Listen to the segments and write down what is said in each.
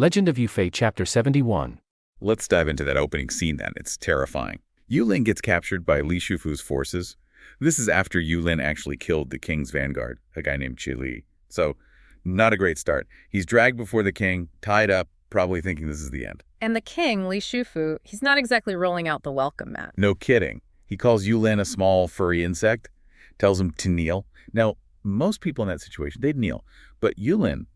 Legend of Yufei, Chapter 71. Let's dive into that opening scene then. It's terrifying. Yulin gets captured by Li Shufu's forces. This is after Yulin actually killed the king's vanguard, a guy named Li. So, not a great start. He's dragged before the king, tied up, probably thinking this is the end. And the king, Li Shufu, he's not exactly rolling out the welcome mat. No kidding. He calls Yulin a small, furry insect, tells him to kneel. Now, most people in that situation, they'd kneel. But Yulin,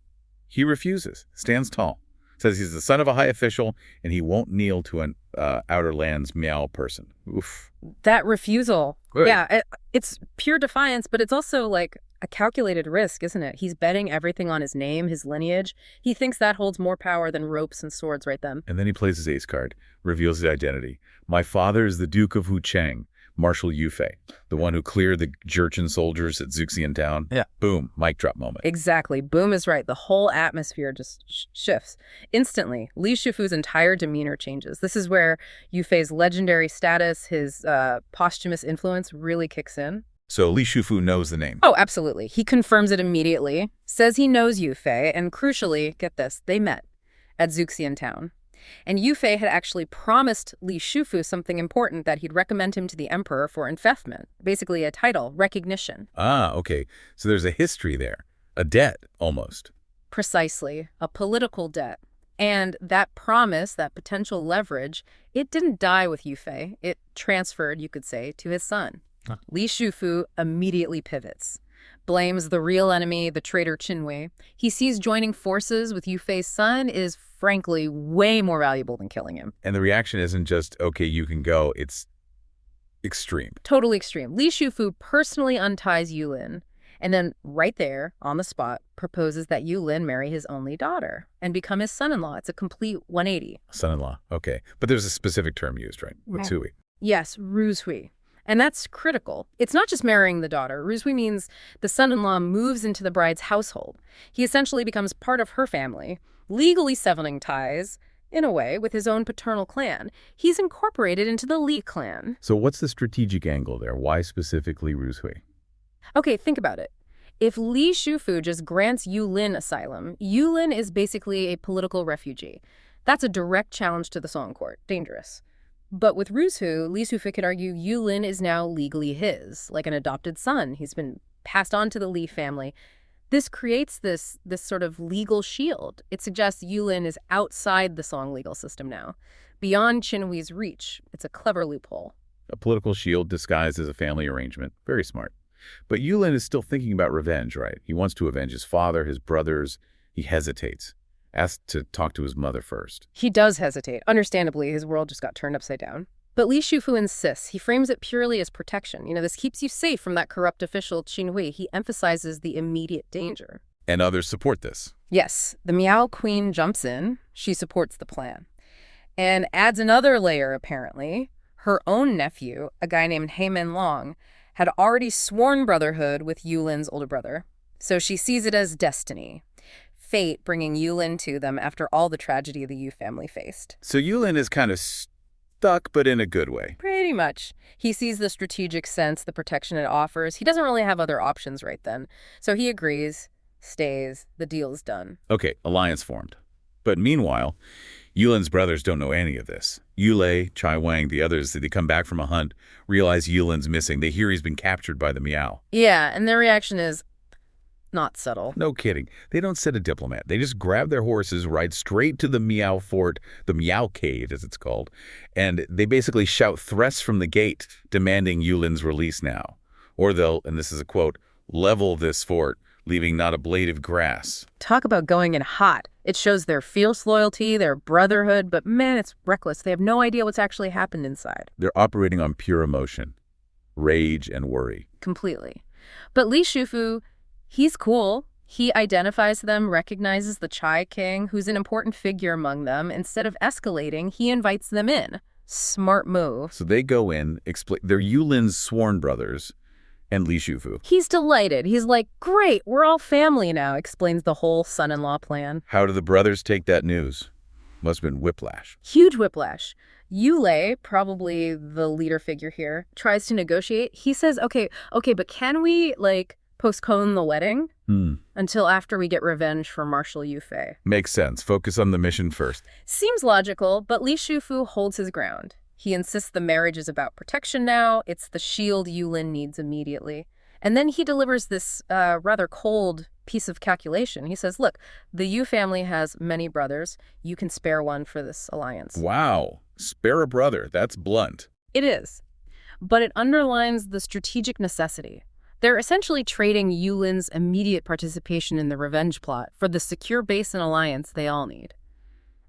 he refuses, stands tall, says he's the son of a high official, and he won't kneel to an Outer Lands Miao person. Oof. That refusal. Good. Yeah, it's pure defiance, but it's also like a calculated risk, isn't it? He's betting everything on his name, his lineage. He thinks that holds more power than ropes and swords right then. And then he plays his ace card, reveals his identity. My father is the Duke of Wuchang, Marshal Yufei, the one who cleared the Jurchen soldiers at Zuxian Town. Yeah. Boom, mic drop moment. Exactly. Boom is right. The whole atmosphere just shifts. Instantly, Li Shufu's entire demeanor changes. This is where Yufei's legendary status, his posthumous influence really kicks in. So Li Shufu knows the name. Oh, absolutely. He confirms it immediately, says he knows Yufei, and crucially, get this, they met at Zuxian Town. And Yufei had actually promised Li Shufu something important, that he'd recommend him to the emperor for enfeoffment, basically a title, recognition. Ah, okay. So there's a history there, a debt, almost. Precisely, a political debt. And that promise, that potential leverage, it didn't die with Yufei. It transferred, you could say, to his son. Huh. Li Shufu immediately pivots, blames the real enemy, the traitor Qinhui. He sees joining forces with Yufei's son is, frankly, way more valuable than killing him. And the reaction isn't just, okay, you can go. It's extreme. Totally extreme. Li Shufu personally unties Yulin, and then right there, on the spot, proposes that Yulin marry his only daughter and become his son-in-law. It's a complete 180. Son-in-law, okay. But there's a specific term used, right? Watsui. Yes, ruzhui. And that's critical. It's not just marrying the daughter. Ruzhui means the son-in-law moves into the bride's household. He essentially becomes part of her family, legally severing ties, in a way, with his own paternal clan. He's incorporated into the Li clan. So what's the strategic angle there? Why specifically Ruzhui? Okay, think about it. If Li Shufu just grants Yulin asylum, Yulin is basically a political refugee. That's a direct challenge to the Song court. Dangerous. But with Ruzhui, Li Shufu could argue Yulin is now legally his, like an adopted son. He's been passed on to the Li family. This creates this sort of legal shield. It suggests Yulin is outside the Song legal system now, beyond Qinhui's reach. It's a clever loophole. A political shield disguised as a family arrangement. Very smart. But Yulin is still thinking about revenge, right? He wants to avenge his father, his brothers. He hesitates. Asked to talk to his mother first. He does hesitate. Understandably, his world just got turned upside down. But Li Shufu insists. He frames it purely as protection. This keeps you safe from that corrupt official Qinhui. He emphasizes the immediate danger. And others support this. Yes, the Miao Queen jumps in. She supports the plan. And adds another layer, apparently. Her own nephew, a guy named Heimen Long, had already sworn brotherhood with Yulin's older brother. So she sees it as destiny. Fate bringing Yulin to them after all the tragedy the Yu family faced. So Yulin is kind of stuck, but in a good way. Pretty much. He sees the strategic sense, the protection it offers. He doesn't really have other options right then. So he agrees, stays, the deal is done. Okay, alliance formed. But meanwhile, Yulin's brothers don't know any of this. Yulei, Chai Wang, the others, they come back from a hunt, realize Yulin's missing. They hear he's been captured by the Miao. Yeah, and their reaction is not subtle. No kidding. They don't send a diplomat. They just grab their horses, ride straight to the Miao fort, the Miao cave, as it's called, and they basically shout threats from the gate, demanding Yulin's release now. Or they'll, and this is a quote, level this fort, leaving not a blade of grass. Talk about going in hot. It shows their fierce loyalty, their brotherhood, but man, it's reckless. They have no idea what's actually happened inside. They're operating on pure emotion, rage and worry. Completely. But Li Shufu, he's cool. He identifies them, recognizes the Chai King, who's an important figure among them. Instead of escalating, he invites them in. Smart move. So they go in, they're Yulin's sworn brothers, and Li Shufu. He's delighted. He's like, great, we're all family now, explains the whole son-in-law plan. How do the brothers take that news? Must have been whiplash. Huge whiplash. Yulei, probably the leader figure here, tries to negotiate. He says, okay, but can we, Postpone the wedding Hmm. until after we get revenge for Marshal Yufei. Makes sense. Focus on the mission first. Seems logical, but Li Shufu holds his ground. He insists the marriage is about protection now. It's the shield Yulin needs immediately. And then he delivers this rather cold piece of calculation. He says, look, the Yu family has many brothers. You can spare one for this alliance. Wow. Spare a brother. That's blunt. It is. But it underlines the strategic necessity. They're essentially trading Yulin's immediate participation in the revenge plot for the secure base and alliance they all need.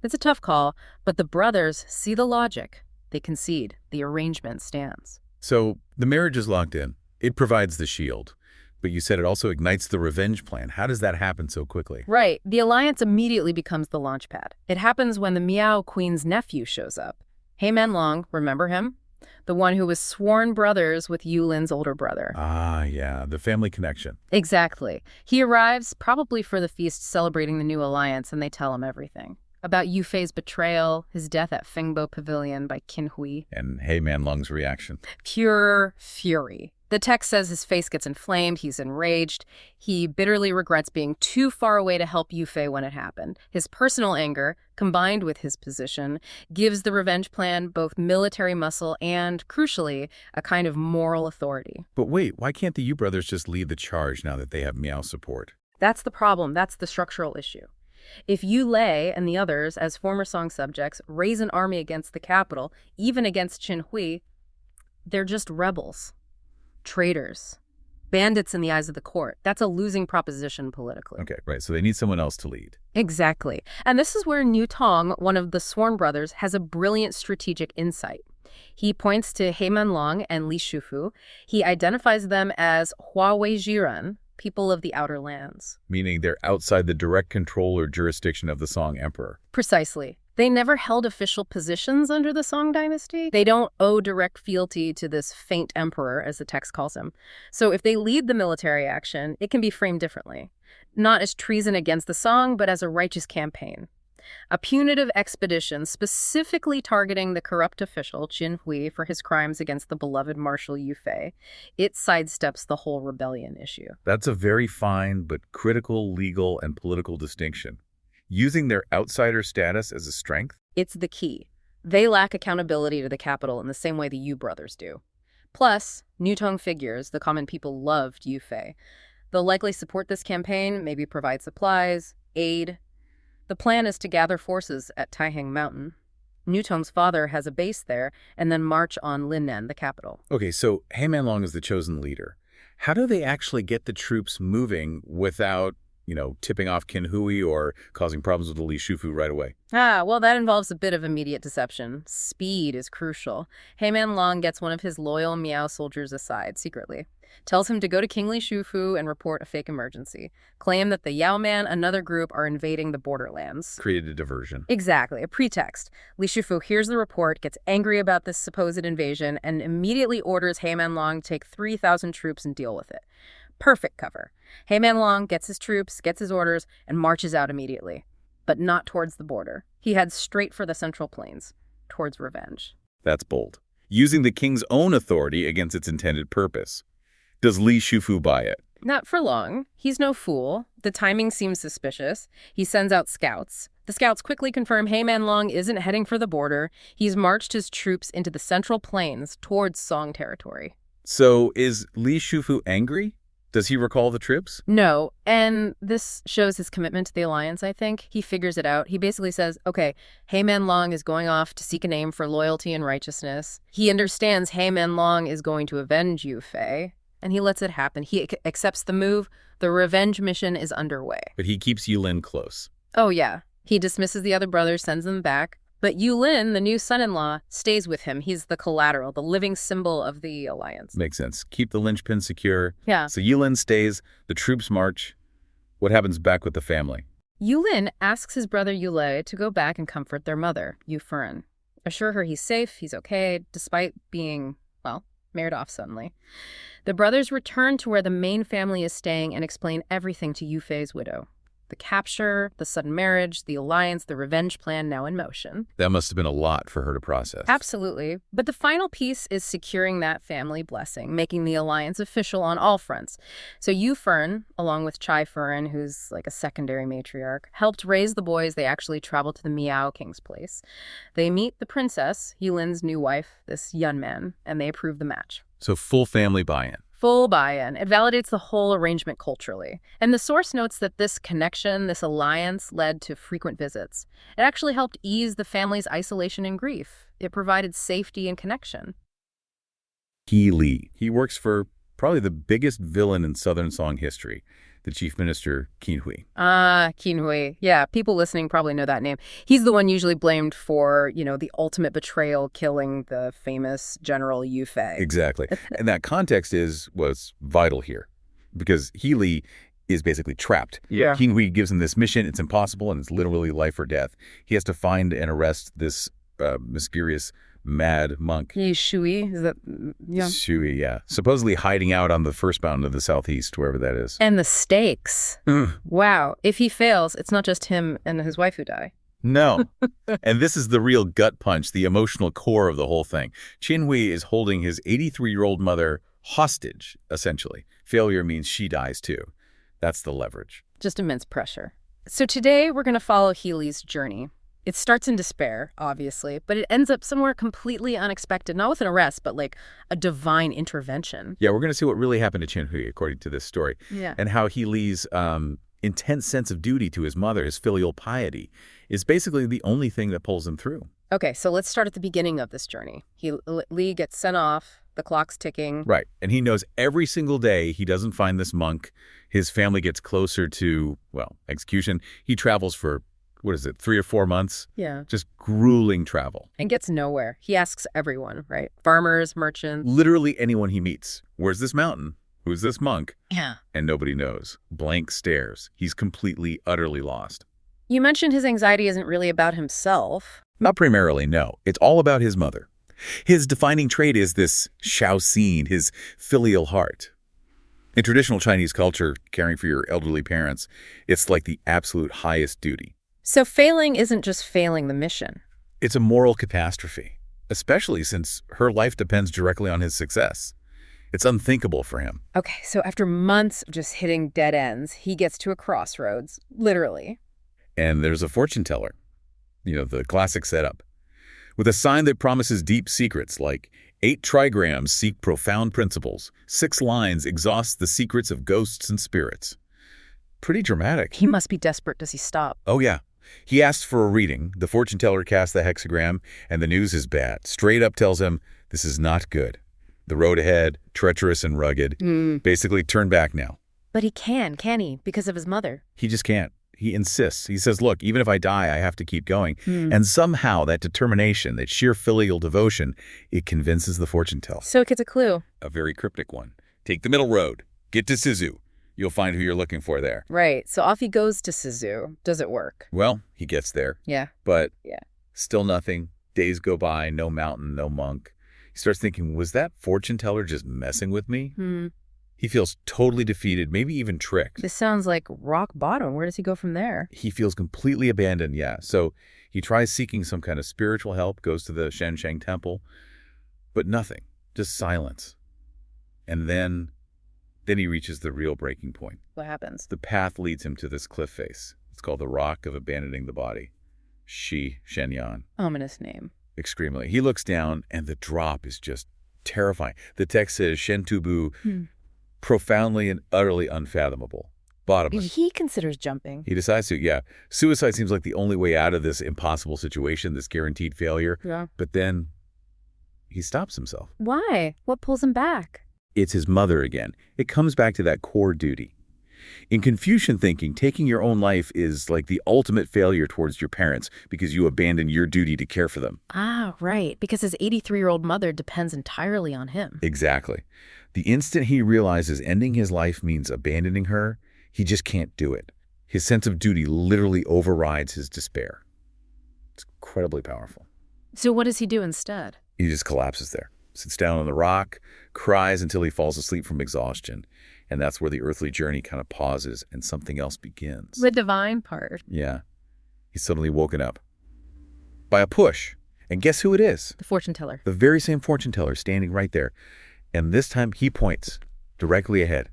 It's a tough call, but the brothers see the logic. They concede. The arrangement stands. So the marriage is locked in. It provides the shield. But you said it also ignites the revenge plan. How does that happen so quickly? Right. The alliance immediately becomes the launchpad. It happens when the Miao Queen's nephew shows up. He Manlong, remember him? The one who was sworn brothers with Yulin's older brother. Ah, yeah, the family connection. Exactly. He arrives probably for the feast celebrating the new alliance, and they tell him everything. About Yufei's betrayal, his death at Fengbo Pavilion by Qin Hui. And He Manlong's reaction. Pure fury. The text says his face gets inflamed, he's enraged. He bitterly regrets being too far away to help Yufei when it happened. His personal anger, combined with his position, gives the revenge plan both military muscle and, crucially, a kind of moral authority. But wait, why can't the Yu brothers just lead the charge now that they have Miao support? That's the problem. That's the structural issue. If Yu Lei and the others, as former Song subjects, raise an army against the capital, even against Qin Hui, they're just rebels. Traitors. Bandits in the eyes of the court. That's a losing proposition politically. Okay, right. So they need someone else to lead. Exactly. And this is where Niu Tong, one of the sworn brothers, has a brilliant strategic insight. He points to He Manlong and Li Shufu. He identifies them as Huawei Jiran, people of the outer lands. Meaning they're outside the direct control or jurisdiction of the Song emperor. Precisely. They never held official positions under the Song dynasty. They don't owe direct fealty to this faint emperor, as the text calls him. So if they lead the military action, it can be framed differently. Not as treason against the Song, but as a righteous campaign. A punitive expedition specifically targeting the corrupt official, Qin Hui, for his crimes against the beloved Marshal Yufei. It sidesteps the whole rebellion issue. That's a very fine but critical legal and political distinction. Using their outsider status as a strength? It's the key. They lack accountability to the capital in the same way the Yu brothers do. Plus, Niu Tong figures the common people loved Yufei. They'll likely support this campaign, maybe provide supplies, aid. The plan is to gather forces at Taiheng Mountain. Niu Tong's father has a base there, and then march on Linnan, the capital. Okay, so He Manlong is the chosen leader. How do they actually get the troops moving without, tipping off Qin Hui or causing problems with the Li Shufu right away? Well, that involves a bit of immediate deception. Speed is crucial. He Manlong gets one of his loyal Miao soldiers aside secretly. Tells him to go to King Li Shufu and report a fake emergency. Claim that the Yao Man, another group, are invading the borderlands. Created a diversion. Exactly, a pretext. Li Shufu hears the report, gets angry about this supposed invasion, and immediately orders He Manlong to take 3,000 troops and deal with it. Perfect cover. He Manlong gets his troops, gets his orders, and marches out immediately. But not towards the border. He heads straight for the Central Plains, towards revenge. That's bold. Using the king's own authority against its intended purpose. Does Li Shufu buy it? Not for long. He's no fool. The timing seems suspicious. He sends out scouts. The scouts quickly confirm He Manlong isn't heading for the border. He's marched his troops into the Central Plains towards Song territory. So is Li Shufu angry? Does he recall the troops? No, and this shows his commitment to the alliance, I think. He figures it out. He basically says, okay, He Manlong is going off to seek a name for loyalty and righteousness. He understands He Manlong is going to avenge Yufei, and he lets it happen. He accepts the move. The revenge mission is underway. But he keeps Yulin close. Oh, yeah. He dismisses the other brothers, sends them back. But Yulin, the new son-in-law, stays with him. He's the collateral, the living symbol of the alliance. Makes sense. Keep the linchpin secure. Yeah. So Yulin stays, the troops march. What happens back with the family? Yulin asks his brother Yulei to go back and comfort their mother, Yu Furen. Assure her he's safe, he's okay, despite being, married off suddenly. The brothers return to where the main family is staying and explain everything to Yufei's widow. The capture, the sudden marriage, the alliance, the revenge plan now in motion. That must have been a lot for her to process. Absolutely. But the final piece is securing that family blessing, making the alliance official on all fronts. So Yu Fern, along with Chai Fern, who's like a secondary matriarch, helped raise the boys. They actually travel to the Miao King's place. They meet the princess, Yulin's new wife, this Yun man, and they approve the match. So full family buy-in. Full buy-in. It validates the whole arrangement culturally. And the source notes that this connection, this alliance, led to frequent visits. It actually helped ease the family's isolation and grief. It provided safety and connection. He Li. He works for probably the biggest villain in Southern song history, the Chief Minister Qin Hui. Qin Hui. Yeah, people listening probably know that name. He's the one usually blamed for, the ultimate betrayal, killing the famous General Yu Fei. Exactly. And that context was vital here because He Li is basically trapped. Yeah. Qin Hui gives him this mission. It's impossible, and it's literally life or death. He has to find and arrest this mysterious mad monk. Shui, is that, yeah. Shui, yeah. Supposedly hiding out on the first mountain of the southeast, wherever that is. And the stakes. Wow. If he fails, it's not just him and his wife who die. No. And this is the real gut punch, the emotional core of the whole thing. Qin Hui is holding his 83-year-old mother hostage, essentially. Failure means she dies too. That's the leverage. Just immense pressure. So today we're going to follow Healy's journey. It starts in despair, obviously, but it ends up somewhere completely unexpected, not with an arrest, but like a divine intervention. Yeah, we're going to see what really happened to Qin Hui, according to this story, and how He Li's intense sense of duty to his mother, his filial piety, is basically the only thing that pulls him through. Okay, so let's start at the beginning of this journey. Li gets sent off, the clock's ticking. Right, and he knows every single day he doesn't find this monk, his family gets closer to, execution. He travels for 3 or 4 months? Yeah. Just grueling travel. And gets nowhere. He asks everyone, right? Farmers, merchants. Literally anyone he meets. Where's this mountain? Who's this monk? Yeah. And nobody knows. Blank stares. He's completely, utterly lost. You mentioned his anxiety isn't really about himself. Not primarily, no. It's all about his mother. His defining trait is this Shaoxin, his filial heart. In traditional Chinese culture, caring for your elderly parents, it's like the absolute highest duty. So failing isn't just failing the mission. It's a moral catastrophe, especially since her life depends directly on his success. It's unthinkable for him. Okay, so after months of just hitting dead ends, he gets to a crossroads, literally. And there's a fortune teller, the classic setup, with a sign that promises deep secrets like 8 trigrams seek profound principles, 6 lines exhaust the secrets of ghosts and spirits. Pretty dramatic. He must be desperate. Does he stop? Oh, yeah. He asks for a reading. The fortune teller casts the hexagram, and the news is bad. Straight up tells him, this is not good. The road ahead, treacherous and rugged. Basically, turn back now. But he can he? Because of his mother. He just can't. He insists. He says, look, even if I die, I have to keep going. And somehow that determination, that sheer filial devotion, it convinces the fortune teller. So it gets a clue. A very cryptic one. Take the middle road. Get to Sizu. You'll find who you're looking for there. Right. So off he goes to Sizu. Does it work? Well, he gets there. Yeah. But still nothing. Days go by, no mountain, no monk. He starts thinking, was that fortune teller just messing with me? He feels totally defeated, maybe even tricked. This sounds like rock bottom. Where does he go from there? He feels completely abandoned, yeah. So he tries seeking some kind of spiritual help, goes to the Shanshang temple, but nothing, just silence. And then he reaches the real breaking point. What happens? The path leads him to this cliff face. It's called the Rock of Abandoning the Body. Shenyan. Ominous name. Extremely. He looks down, and the drop is just terrifying. The text says, Shen Tubu, profoundly and utterly unfathomable. Bottomless. He considers jumping. He decides to, yeah. Suicide seems like the only way out of this impossible situation, this guaranteed failure. Yeah. But then he stops himself. Why? What pulls him back? It's his mother again. It comes back to that core duty. In Confucian thinking, taking your own life is like the ultimate failure towards your parents because you abandon your duty to care for them. Ah, right. Because his 83-year-old mother depends entirely on him. Exactly. The instant he realizes ending his life means abandoning her, he just can't do it. His sense of duty literally overrides his despair. It's incredibly powerful. So what does he do instead? He just collapses there, sits down on the rock, cries until he falls asleep from exhaustion. And that's where the earthly journey kind of pauses and something else begins. The divine part. Yeah. He's suddenly woken up by a push. And guess who it is? The fortune teller. The very same fortune teller standing right there. And this time he points directly ahead.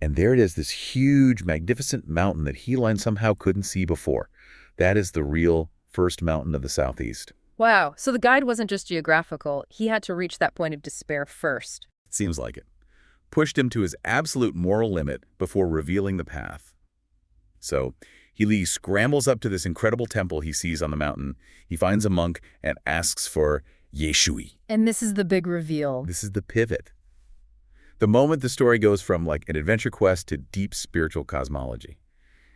And there it is, this huge, magnificent mountain that Heline somehow couldn't see before. That is the real first mountain of the southeast. Wow. So the guide wasn't just geographical. He had to reach that point of despair first. Seems like it. Pushed him to his absolute moral limit before revealing the path. So Healy scrambles up to this incredible temple he sees on the mountain. He finds a monk and asks for Yeshui. And this is the big reveal. This is the pivot. The moment the story goes from like an adventure quest to deep spiritual cosmology.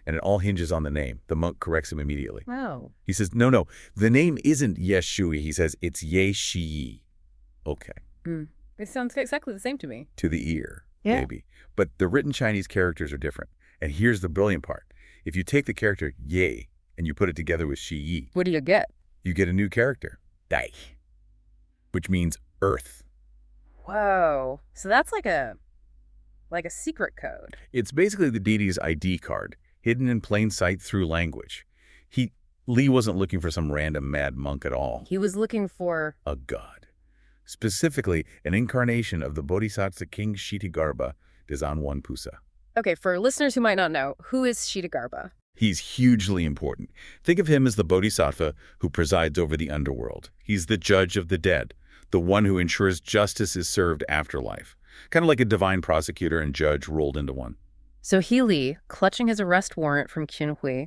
And it all hinges on the name. The monk corrects him immediately. Wow. He says, no, the name isn't Yeshui. He says, it's Ye-Shi. Okay. It sounds exactly the same to me. To the ear, Yeah. maybe. But the written Chinese characters are different. And here's the brilliant part. If you take the character Ye and you put it together with Shi, What do you get? you get a new character, Dai, which means earth. Whoa. So that's like a secret code. It's basically the deity's ID card, hidden in plain sight through language. Li wasn't looking for some random mad monk at all. He was looking for... A god. Specifically, an incarnation of the Bodhisattva King Kshitigarbha Dezanwanpusa. Okay, for listeners who might not know, who is Kshitigarbha? He's hugely important. Think of him as the Bodhisattva who presides over the underworld. He's the judge of the dead, the one who ensures justice is served after life. Kind of like a divine prosecutor and judge rolled into one. So Healy, clutching his arrest warrant from Qin Hui,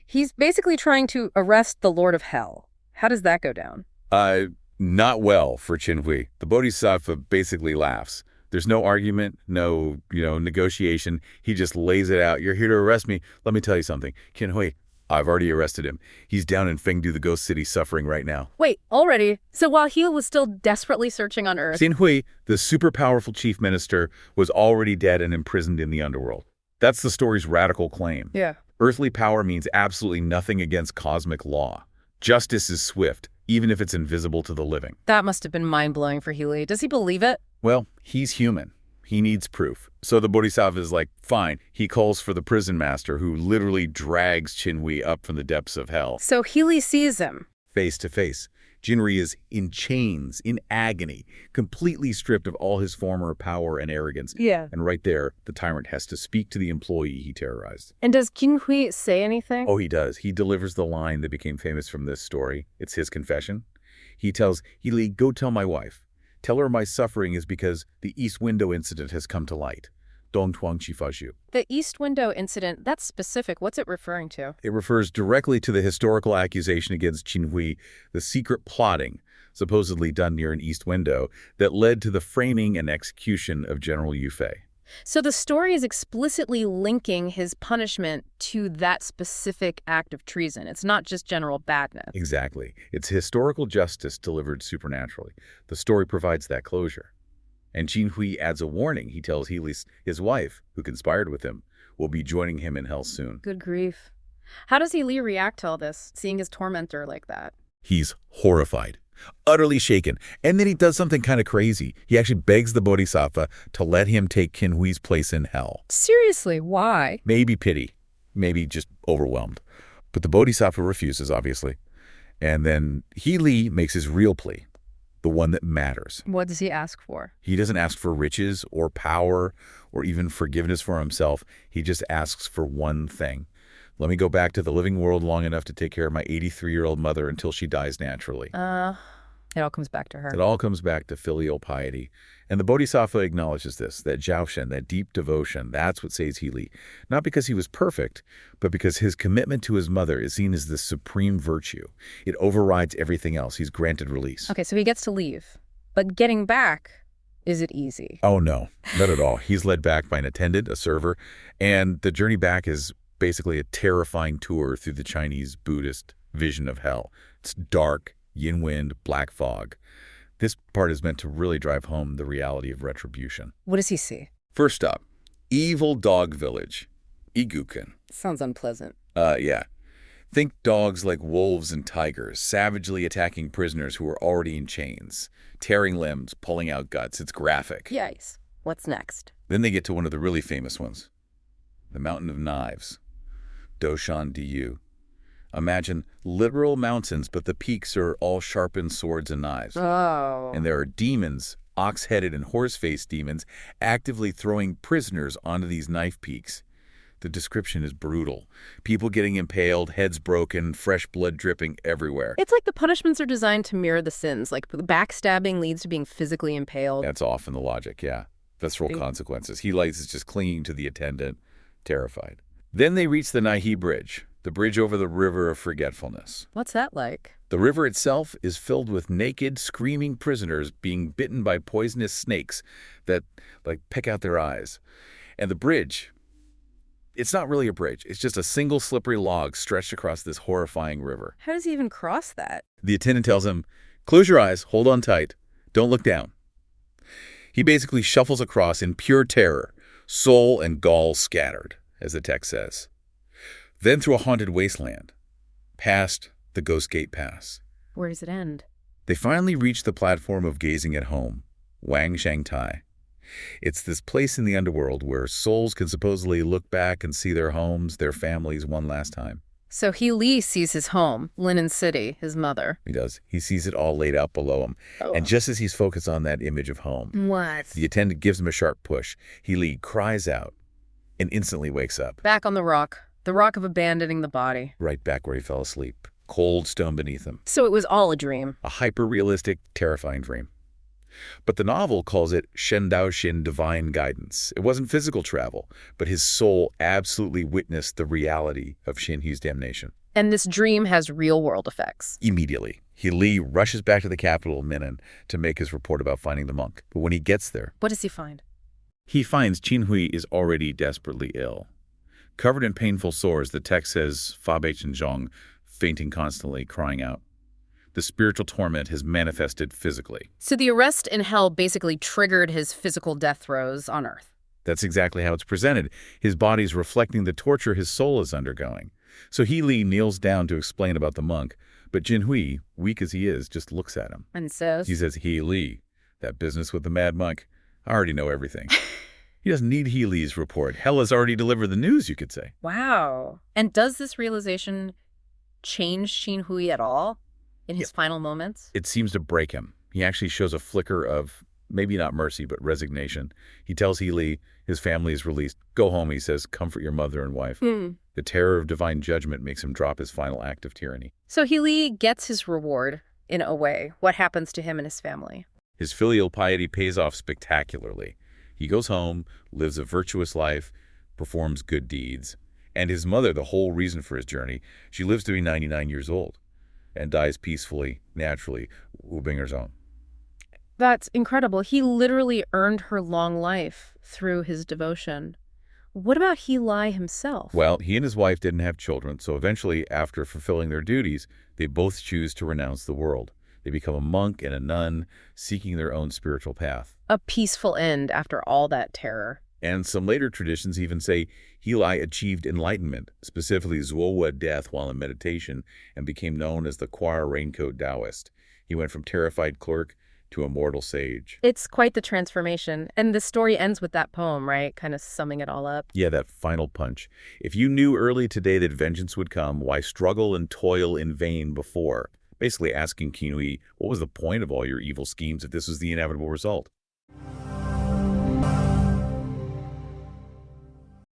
he's basically trying to arrest the Lord of Hell. How does that go down? Not well for Qin Hui. The Bodhisattva basically laughs. There's no argument, no, negotiation. He just lays it out. You're here to arrest me. Let me tell you something. Qin Hui, I've already arrested him. He's down in Fengdu, the ghost city, suffering right now. Wait, already? So while Healy was still desperately searching on Earth... Qin Hui, the super powerful chief minister, was already dead and imprisoned in the underworld. That's the story's radical claim. Yeah. Earthly power means absolutely nothing against cosmic law. Justice is swift, even if it's invisible to the living. That must have been mind-blowing for Healy. Does he believe it? Well, he's human. He needs proof. So the Bodhisattva is like, fine. He calls for the prison master who literally drags Qin Hui up from the depths of hell. So Healy sees him. Face to face. Qin Hui is in chains, in agony, completely stripped of all his former power and arrogance. Yeah. And right there, the tyrant has to speak to the employee he terrorized. And does Qin Hui say anything? Oh, he does. He delivers the line that became famous from this story. It's his confession. He tells Healy, go tell my wife. Tell her my suffering is because the East Window incident has come to light. Dong Tuang Qifashu. The East Window incident, that's specific. What's it referring to? It refers directly to the historical accusation against Qin Hui, the secret plotting, supposedly done near an East Window, that led to the framing and execution of General Yu Fei. So the story is explicitly linking his punishment to that specific act of treason. It's not just general badness. Exactly. It's historical justice delivered supernaturally. The story provides that closure. And Qin Hui adds a warning. He tells Healy his wife, who conspired with him, will be joining him in hell soon. Good grief. How does Healy react to all this, seeing his tormentor like that? He's horrified, utterly shaken. And then he does something kind of crazy. He actually begs the Bodhisattva to let him take Qin Hui's place in hell. Seriously, why? Maybe pity, maybe just overwhelmed. But the Bodhisattva refuses, obviously. And then Healy makes his real plea, the one that matters. What does he ask for? He doesn't ask for riches or power or even forgiveness for himself. He just asks for one thing. Let me go back to the living world long enough to take care of my 83-year-old mother until she dies naturally. It all comes back to her. It all comes back to filial piety. And the Bodhisattva acknowledges this, that jiaoshen, that deep devotion, that's what saves Healy. Not because he was perfect, but because his commitment to his mother is seen as the supreme virtue. It overrides everything else. He's granted release. Okay, so he gets to leave. But getting back, is it easy? Oh, no, not at all. He's led back by an attendant, a server, and the journey back is basically a terrifying tour through the Chinese Buddhist vision of hell. It's dark, yin wind, black fog. This part is meant to really drive home the reality of retribution. What does he see? First up, evil dog village, Iguken. Sounds unpleasant. Yeah. Think dogs like wolves and tigers, savagely attacking prisoners who are already in chains, tearing limbs, pulling out guts. It's graphic. Yikes. What's next? Then they get to one of the really famous ones, the Mountain of Knives, Doshan Du. Imagine literal mountains, but the peaks are all sharpened swords and knives. Oh. And there are demons, ox-headed and horse-faced demons, actively throwing prisoners onto these knife peaks. The description is brutal. People getting impaled, heads broken, fresh blood dripping everywhere. It's like the punishments are designed to mirror the sins. Like backstabbing leads to being physically impaled. That's often the logic, yeah. Visceral consequences. Heli is just clinging to the attendant, terrified. Then they reach the Nahi Bridge, the bridge over the River of Forgetfulness. What's that like? The river itself is filled with naked, screaming prisoners being bitten by poisonous snakes that, pick out their eyes. And the bridge, it's not really a bridge. It's just a single slippery log stretched across this horrifying river. How does he even cross that? The attendant tells him, "Close your eyes, hold on tight, don't look down." He basically shuffles across in pure terror, soul and gall scattered, as the text says. Then through a haunted wasteland, past the Ghost Gate Pass. Where does it end? They finally reach the platform of gazing at home, Wang Shangtai. It's this place in the underworld where souls can supposedly look back and see their homes, their families one last time. So Li sees his home, Linen City, his mother. He does. He sees it all laid out below him. Oh. And just as he's focused on that image of home, What? the attendant gives him a sharp push. Li cries out and instantly wakes up. Back on the rock of abandoning the body. Right back where he fell asleep. Cold stone beneath him. So it was all a dream. A hyper-realistic, terrifying dream. But the novel calls it Shen Dao Xin, divine guidance. It wasn't physical travel, but his soul absolutely witnessed the reality of Xin Hu's damnation. And this dream has real-world effects. Immediately, Li rushes back to the capital of Minnan to make his report about finding the monk. But when he gets there, What does he find? he finds Qin Hui is already desperately ill. Covered in painful sores, the text says Fa Bei Chen Zhong, fainting constantly, crying out. The spiritual torment has manifested physically. So the arrest in hell basically triggered his physical death throes on Earth. That's exactly how it's presented. His body's reflecting the torture his soul is undergoing. So Li kneels down to explain about the monk, but Jin Hui, weak as he is, just looks at him. And says? He says, Li, that business with the mad monk, I already know everything. He doesn't need Li's report. Hell has already delivered the news, you could say. Wow. And does this realization change Qin Hui at all in his final moments? It seems to break him. He actually shows a flicker of, maybe not mercy, but resignation. He tells Li his family is released. Go home, he says, comfort your mother and wife. The terror of divine judgment makes him drop his final act of tyranny. So Li gets his reward, in a way. What happens to him and his family? His filial piety pays off spectacularly. He goes home, lives a virtuous life, performs good deeds. And his mother, the whole reason for his journey, she lives to be 99 years old and dies peacefully, naturally, Wu Binger's own. That's incredible. He literally earned her long life through his devotion. What about Li himself? Well, he and his wife didn't have children, so eventually, after fulfilling their duties, they both choose to renounce the world. They become a monk and a nun, seeking their own spiritual path. A peaceful end after all that terror. And some later traditions even say Li achieved enlightenment, specifically Zuowa death while in meditation, and became known as the Choir Raincoat Taoist. He went from terrified clerk to immortal sage. It's quite the transformation. And the story ends with that poem, right? Kind of summing it all up. Yeah, that final punch. If you knew early today that vengeance would come, why struggle and toil in vain before? Basically asking Qin Hui, what was the point of all your evil schemes if this was the inevitable result?